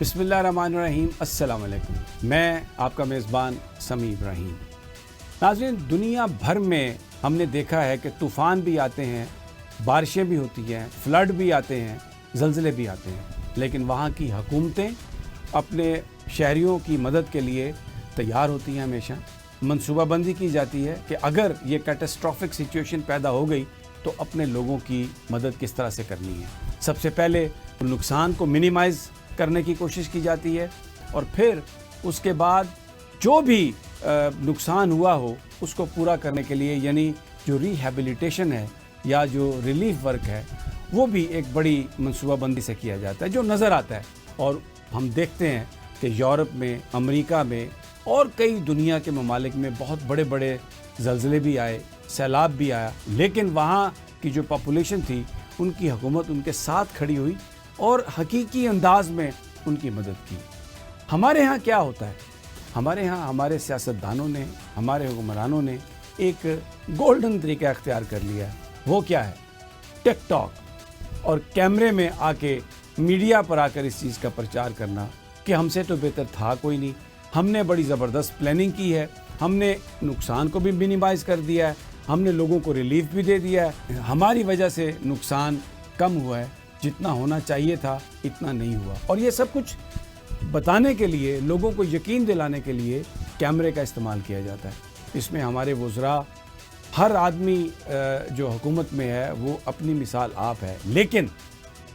بسم اللہ الرحمن الرحیم، السلام علیکم۔ میں آپ کا میزبان سمیع ابراہیم۔ ناظرین، دنیا بھر میں ہم نے دیکھا ہے کہ طوفان بھی آتے ہیں، بارشیں بھی ہوتی ہیں، فلڈ بھی آتے ہیں، زلزلے بھی آتے ہیں، لیکن وہاں کی حکومتیں اپنے شہریوں کی مدد کے لیے تیار ہوتی ہیں۔ ہمیشہ منصوبہ بندی کی جاتی ہے کہ اگر یہ کیٹاسٹرافک سچویشن پیدا ہو گئی تو اپنے لوگوں کی مدد کس طرح سے کرنی ہے۔ سب سے پہلے نقصان کو منیمائز کرنے کی کوشش کی جاتی ہے، اور پھر اس کے بعد جو بھی نقصان ہوا ہو اس کو پورا کرنے کے لیے، یعنی جو ریہیبلیٹیشن ہے یا جو ریلیف ورک ہے، وہ بھی ایک بڑی منصوبہ بندی سے کیا جاتا ہے جو نظر آتا ہے۔ اور ہم دیکھتے ہیں کہ یورپ میں، امریکہ میں اور کئی دنیا کے ممالک میں بہت بڑے بڑے زلزلے بھی آئے، سیلاب بھی آیا، لیکن وہاں کی جو پاپولیشن تھی ان کی حکومت ان کے ساتھ کھڑی ہوئی اور حقیقی انداز میں ان کی مدد کی۔ ہمارے ہاں کیا ہوتا ہے؟ ہمارے ہاں ہمارے سیاستدانوں نے، ہمارے حکمرانوں نے ایک گولڈن طریقہ اختیار کر لیا ہے۔ وہ کیا ہے؟ ٹک ٹاک اور کیمرے میں آ کے میڈیا پر آ کر اس چیز کا پرچار کرنا کہ ہم سے تو بہتر تھا کوئی نہیں، ہم نے بڑی زبردست پلاننگ کی ہے، ہم نے نقصان کو بھی منیمائز کر دیا ہے، ہم نے لوگوں کو ریلیف بھی دے دیا ہے، ہماری وجہ سے نقصان کم ہوا ہے، جتنا ہونا چاہیے تھا اتنا نہیں ہوا۔ اور یہ سب کچھ بتانے کے لیے، لوگوں کو یقین دلانے کے لیے کیمرے کا استعمال کیا جاتا ہے۔ اس میں ہمارے وزراء، ہر آدمی جو حکومت میں ہے وہ اپنی مثال آپ ہے، لیکن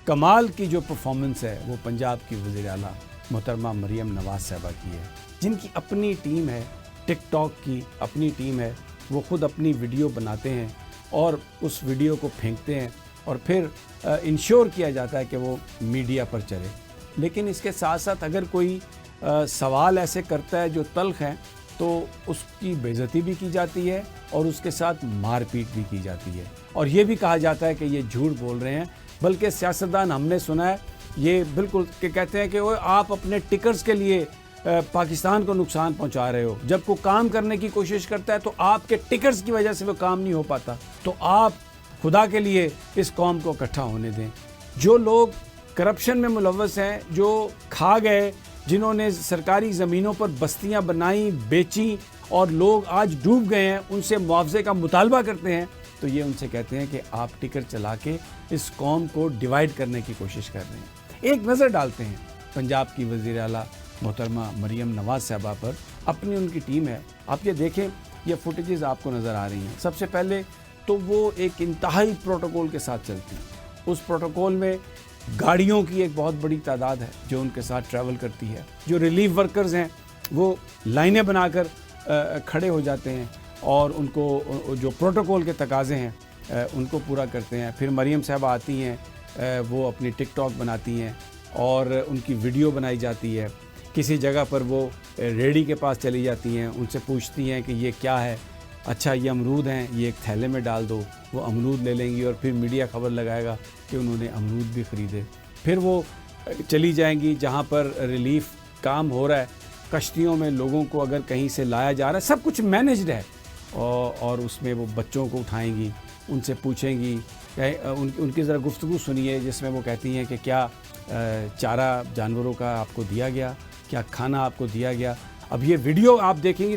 کمال کی جو پرفارمنس ہے وہ پنجاب کی وزیر اعلیٰ محترمہ مریم نواز صاحبہ کی ہے، جن کی اپنی ٹیم ہے، ٹک ٹاک کی اپنی ٹیم ہے۔ وہ خود اپنی ویڈیو بناتے ہیں اور اس ویڈیو کو پھینکتے ہیں اور پھر انشور کیا جاتا ہے کہ وہ میڈیا پر چلے۔ لیکن اس کے ساتھ ساتھ اگر کوئی سوال ایسے کرتا ہے جو تلخ ہیں تو اس کی بے عزتی بھی کی جاتی ہے اور اس کے ساتھ مار پیٹ بھی کی جاتی ہے، اور یہ بھی کہا جاتا ہے کہ یہ جھوٹ بول رہے ہیں۔ بلکہ سیاستدان، ہم نے سنا ہے یہ بالکل کہ کہتے ہیں کہ وہ آپ اپنے ٹکرز کے لیے پاکستان کو نقصان پہنچا رہے ہو، جب کوئی کام کرنے کی کوشش کرتا ہے تو آپ کے ٹکرز کی وجہ سے وہ کام نہیں ہو پاتا، تو آپ خدا کے لیے اس قوم کو اکٹھا ہونے دیں۔ جو لوگ کرپشن میں ملوث ہیں، جو کھا گئے، جنہوں نے سرکاری زمینوں پر بستیاں بنائیں، بیچیں اور لوگ آج ڈوب گئے ہیں، ان سے معاوضے کا مطالبہ کرتے ہیں، تو یہ ان سے کہتے ہیں کہ آپ ٹکر چلا کے اس قوم کو ڈیوائیڈ کرنے کی کوشش کر رہے ہیں۔ ایک نظر ڈالتے ہیں پنجاب کی وزیر اعلیٰ محترمہ مریم نواز صاحبہ پر، اپنی ان کی ٹیم ہے۔ آپ یہ دیکھیں، یہ فوٹیجز آپ کو نظر آ رہی ہیں۔ سب سے پہلے تو وہ ایک انتہائی پروٹوکول کے ساتھ چلتی ہیں۔ اس پروٹوکول میں گاڑیوں کی ایک بہت بڑی تعداد ہے جو ان کے ساتھ ٹریول کرتی ہے۔ جو ریلیف ورکرز ہیں وہ لائنیں بنا کر کھڑے ہو جاتے ہیں اور ان کو جو پروٹوکول کے تقاضے ہیں ان کو پورا کرتے ہیں۔ پھر مریم صاحبہ آتی ہیں، وہ اپنی ٹک ٹاک بناتی ہیں اور ان کی ویڈیو بنائی جاتی ہے۔ کسی جگہ پر وہ ریڑھی کے پاس چلی جاتی ہیں، ان سے پوچھتی ہیں کہ یہ کیا ہے؟ اچھا یہ امرود ہیں، یہ ایک تھیلے میں ڈال دو۔ وہ امرود لے لیں گی اور پھر میڈیا خبر لگائے گا کہ انہوں نے امرود بھی خریدے۔ پھر وہ چلی جائیں گی جہاں پر ریلیف کام ہو رہا ہے، کشتیوں میں لوگوں کو اگر کہیں سے لایا جا رہا ہے، سب کچھ مینیجڈ ہے، اور اس میں وہ بچوں کو اٹھائیں گی، ان سے پوچھیں گی، ان کی ذرا گفتگو سنیے جس میں وہ کہتی ہیں کہ کیا چارہ جانوروں کا آپ کو دیا گیا، کیا کھانا آپ کو دیا گیا۔ اب یہ ویڈیو آپ دیکھیں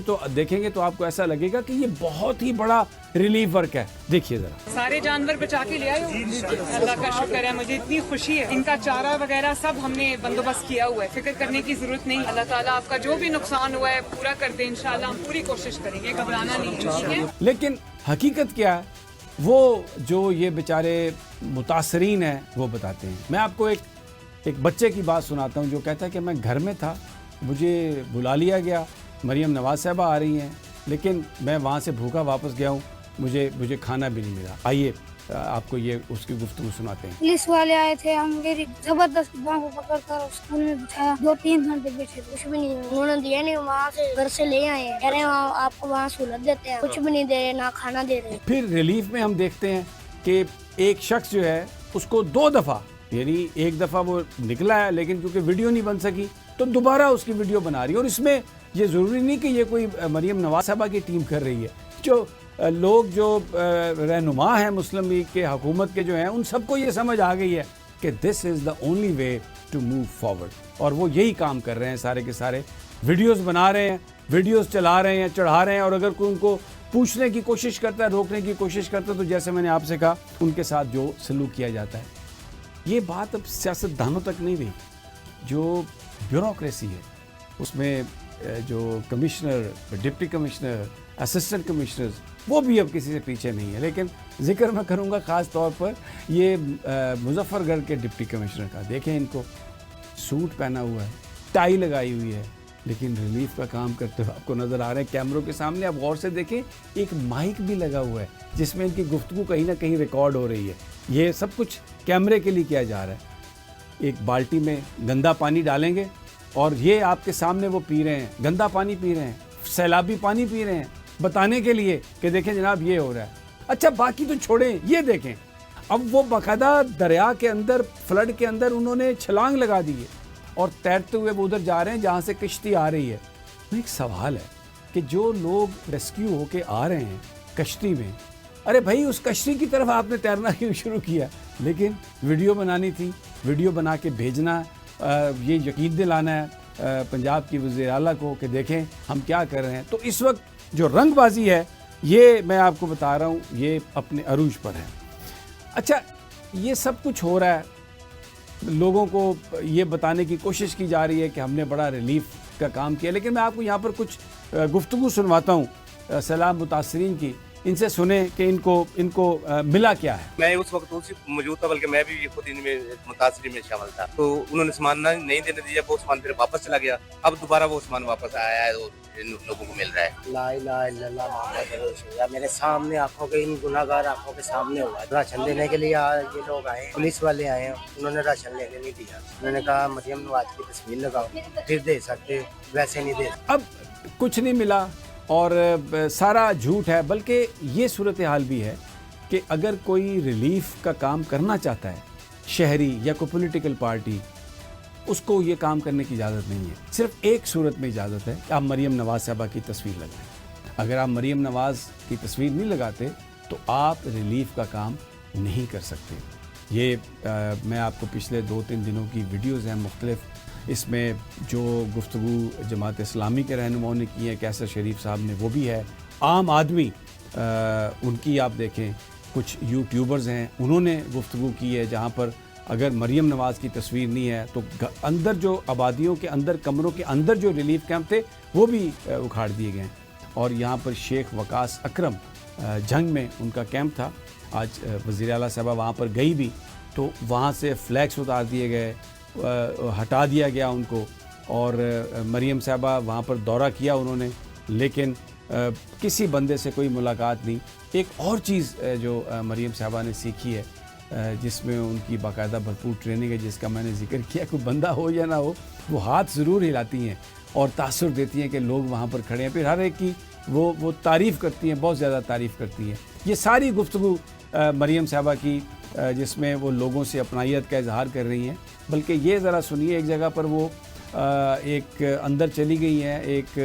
گے تو آپ کو ایسا لگے گا کہ یہ بہت ہی بڑا ریلیف ورک ہے۔ دیکھیے ذرا، سارے جانور بچا کے لے آئے ہو؟ اللہ کا شکر ہے، مجھے اتنی خوشی ہے۔ ان کا چارہ وغیرہ سب ہم نے بندوبست کیا ہوا ہے، فکر کرنے کی ضرورت نہیں۔ اللہ تعالیٰ آپ کا جو بھی نقصان ہوا ہے پورا کر دے انشاءاللہ۔ ہم پوری کوشش کریں گے، گھبرانا نہیں ہے، ٹھیک ہے؟ لیکن حقیقت کیا ہے وہ جو یہ بیچارے متاثرین ہیں وہ بتاتے ہیں۔ میں آپ کو ایک بچے کی بات سناتا ہوں جو کہتا ہے کہ میں گھر میں تھا، مجھے بلا لیا گیا، مریم نواز صاحبہ آ رہی ہیں، لیکن میں وہاں سے بھوکا واپس گیا ہوں، مجھے کھانا بھی نہیں ملا۔ آئیے آپ کو یہ اس کی گفتگو سناتے ہیں۔ پولیس والے آئے تھے، ہم میری زبردست باں کو پکڑ کر اسکول میں بٹھایا، 2-3 گھنٹے بیٹھے، کچھ بھی نہیں انہوں نے دیا، نہیں وہاں سے گھر سے لے آئے ہیں، کہہ رہے ہیں آپ کو وہاں سہولت دیتے ہیں، کچھ بھی نہیں دے رہے، نہ کھانا دے رہے۔ پھر ریلیف میں ہم دیکھتے ہیں کہ ایک شخص جو ہے اس کو 2 دفعہ، یعنی ایک دفعہ وہ نکلا ہے لیکن کیونکہ ویڈیو نہیں بن سکی تو دوبارہ اس کی ویڈیو بنا رہی ہے۔ اور اس میں یہ ضروری نہیں کہ یہ کوئی مریم نواز صاحبہ کی ٹیم کر رہی ہے، جو لوگ جو رہنما ہیں مسلم لیگ کے، حکومت کے جو ہیں، ان سب کو یہ سمجھ آ گئی ہے کہ this is the only way to move forward. اور وہ یہی کام کر رہے ہیں سارے کے سارے, ویڈیوز بنا رہے ہیں, ویڈیوز چلا رہے ہیں, چڑھا رہے ہیں, اور اگر کوئی ان کو پوچھنے کی کوشش کرتا ہے, روکنے کی کوشش کرتا ہے, تو جیسے میں نے آپ سے کہا ان کے ساتھ جو سلوک کیا جاتا ہے. یہ بات اب سیاست دانوں تک نہیں رہی. جو بیوروکریسی ہے اس میں جو commissioner, deputy commissioner, assistant commissioners, وہ بھی اب کسی سے پیچھے نہیں ہے. لیکن ذکر میں کروں گا خاص طور پر یہ مظفر گڑھ کے ڈپٹی کمشنر کا. دیکھیں ان کو, سوٹ پہنا ہوا ہے, ٹائی لگائی ہوئی ہے, لیکن ریلیف کا کام کرتے ہوئے آپ کو نظر آ رہے ہیں کیمروں کے سامنے. آپ غور سے دیکھیں, ایک مائک بھی لگا ہوا ہے جس میں ان کی گفتگو کہیں نہ کہیں ریکارڈ ہو رہی ہے. یہ سب کچھ کیمرے کے لیے کیا جا رہا ہے. ایک بالٹی میں گندا پانی ڈالیں گے اور یہ آپ کے سامنے وہ پی رہے ہیں, گندا پانی پی رہے ہیں, سیلابی پانی پی رہے ہیں, بتانے کے لیے کہ دیکھیں جناب یہ ہو رہا ہے. اچھا باقی تو چھوڑیں, یہ دیکھیں اب وہ باقاعدہ دریا کے اندر, فلڈ کے اندر انہوں نے چھلانگ لگا دی ہے اور تیرتے ہوئے وہ ادھر جا رہے ہیں جہاں سے کشتی آ رہی ہے. ایک سوال ہے کہ جو لوگ ریسکیو ہو کے آ رہے ہیں کشتی میں, ارے بھائی اس کشتی کی طرف آپ نے تیرنا کیوں شروع کیا؟ لیکن ویڈیو بنانی تھی, ویڈیو بنا کے بھیجنا, یہ یقین دلانا ہے پنجاب کی وزیر اعلیٰ کو کہ دیکھیں ہم کیا کر رہے ہیں. تو اس وقت جو رنگ بازی ہے یہ میں آپ کو بتا رہا ہوں یہ اپنے عروج پر ہے. اچھا یہ سب کچھ ہو رہا ہے, لوگوں کو یہ بتانے کی کوشش کی جا رہی ہے کہ ہم نے بڑا ریلیف کا کام کیا, لیکن میں آپ کو یہاں پر کچھ گفتگو سنواتا ہوں سیلاب متاثرین کی. ان سے سنیں کہ ان کو ملا کیا ہے. میں اس وقت اسی موجود تھا, بلکہ میں بھی خود ان میں متاثرین میں شامل تھا. تو انہوں نے سامان نہیں دینے دیا, وہ سامان پھر واپس چلا گیا. اب دوبارہ وہ سامان واپس آیا ہے اور ان لوگوں کو مل رہا ہے. لا الہ الا اللہ محمد رسول اللہ. میرے سامنے آنکھوں کے, ان گناہگار آنکھوں کے سامنے ہوا ہے. راشن دینے کے لیے یہ لوگ آئے, پولیس والے آئے ہیں, انہوں نے راشن لینے نہیں دیا. انہوں نے کہا مریم نواز کی تصویر لگاؤ پھر دے سکتے, ویسے نہیں دے. اب کچھ نہیں ملا اور سارا جھوٹ ہے. بلکہ یہ صورتحال بھی ہے کہ اگر کوئی ریلیف کا کام کرنا چاہتا ہے, شہری یا کوئی پولیٹیکل پارٹی, اس کو یہ کام کرنے کی اجازت نہیں ہے. صرف ایک صورت میں اجازت ہے کہ آپ مریم نواز صاحبہ کی تصویر لگائیں. اگر آپ مریم نواز کی تصویر نہیں لگاتے تو آپ ریلیف کا کام نہیں کر سکتے. یہ میں آپ کو پچھلے 2-3 دنوں کی ویڈیوز ہیں مختلف, اس میں جو گفتگو جماعت اسلامی کے رہنماؤں نے کی ہے, کیسر شریف صاحب نے, وہ بھی ہے. عام آدمی ان کی آپ دیکھیں, کچھ یوٹیوبرز ہیں انہوں نے گفتگو کی ہے جہاں پر اگر مریم نواز کی تصویر نہیں ہے تو اندر جو آبادیوں کے اندر, کمروں کے اندر جو ریلیف کیمپ تھے وہ بھی اکھاڑ دیے گئے. اور یہاں پر شیخ وقاص اکرم جنگ میں ان کا کیمپ تھا. آج وزیر اعلیٰ صاحبہ وہاں پر گئی بھی تو وہاں سے فلیکس اتار دیے گئے, ہٹا دیا گیا ان کو. اور مریم صاحبہ وہاں پر دورہ کیا انہوں نے, لیکن کسی بندے سے کوئی ملاقات نہیں. ایک اور چیز جو مریم صاحبہ نے سیکھی ہے, جس میں ان کی باقاعدہ بھرپور ٹریننگ ہے, جس کا میں نے ذکر کیا, کوئی بندہ ہو یا نہ ہو وہ ہاتھ ضرور ہلاتی ہیں اور تاثر دیتی ہیں کہ لوگ وہاں پر کھڑے ہیں. پھر ہر ایک کی وہ تعریف کرتی ہیں, بہت زیادہ تعریف کرتی ہیں. یہ ساری گفتگو مریم صاحبہ کی جس میں وہ لوگوں سے اپنائیت کا اظہار کر رہی ہیں. بلکہ یہ ذرا سنیے, ایک جگہ پر وہ ایک اندر چلی گئی ہیں ایک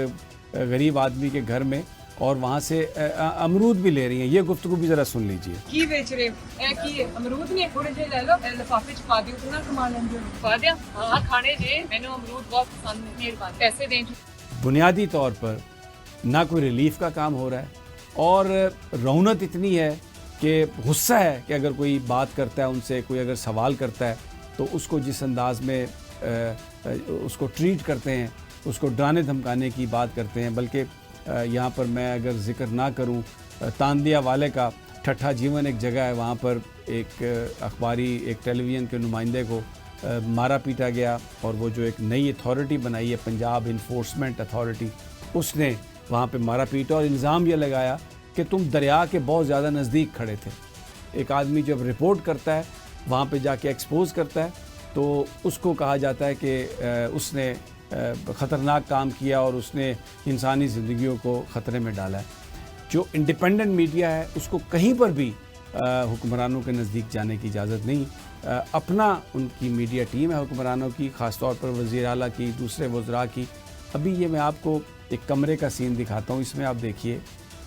غریب آدمی کے گھر میں, اور وہاں سے امرود بھی لے رہی ہیں. یہ گفتگو بھی ذرا سن لیجئے. کی بیچ رہے اے کی امرود نہیں, تھوڑے جے لے لو, لفافے چ پا دیو, کتنا کما لیں گے, پا دیا. ہاں کھانے جے, مینوں امرود بہت پسند ہے, مہربانی پیسے دیں. بنیادی طور پر نہ کوئی ریلیف کا کام ہو رہا ہے, اور رونت اتنی ہے کہ غصہ ہے کہ اگر کوئی بات کرتا ہے ان سے, کوئی اگر سوال کرتا ہے تو اس کو جس انداز میں اس کو ٹریٹ کرتے ہیں, اس کو ڈرانے دھمکانے کی بات کرتے ہیں. بلکہ یہاں پر میں اگر ذکر نہ کروں, تاندیا والے کا ٹھٹھا جیون ایک جگہ ہے, وہاں پر ایک اخباری, ایک ٹیلی ویژن کے نمائندے کو مارا پیٹا گیا. اور وہ جو ایک نئی اتھارٹی بنائی ہے پنجاب انفورسمنٹ اتھارٹی, اس نے وہاں پہ مارا پیٹا اور الزام یہ لگایا کہ تم دریا کے بہت زیادہ نزدیک کھڑے تھے. ایک آدمی جب رپورٹ کرتا ہے وہاں پہ جا کے ایکسپوز کرتا ہے تو اس کو کہا جاتا ہے کہ اس نے خطرناک کام کیا اور اس نے انسانی زندگیوں کو خطرے میں ڈالا ہے. جو انڈیپینڈنٹ میڈیا ہے اس کو کہیں پر بھی حکمرانوں کے نزدیک جانے کی اجازت نہیں. اپنا ان کی میڈیا ٹیم ہے حکمرانوں کی, خاص طور پر وزیر اعلیٰ کی, دوسرے وزراء کی. ابھی یہ میں آپ کو ایک کمرے کا سین دکھاتا ہوں. اس میں آپ دیکھیے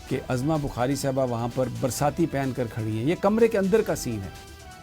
کہ عظمہ بخاری صاحبہ وہاں پر برساتی پہن کر کھڑی ہیں. یہ کمرے کے اندر کا سین ہے,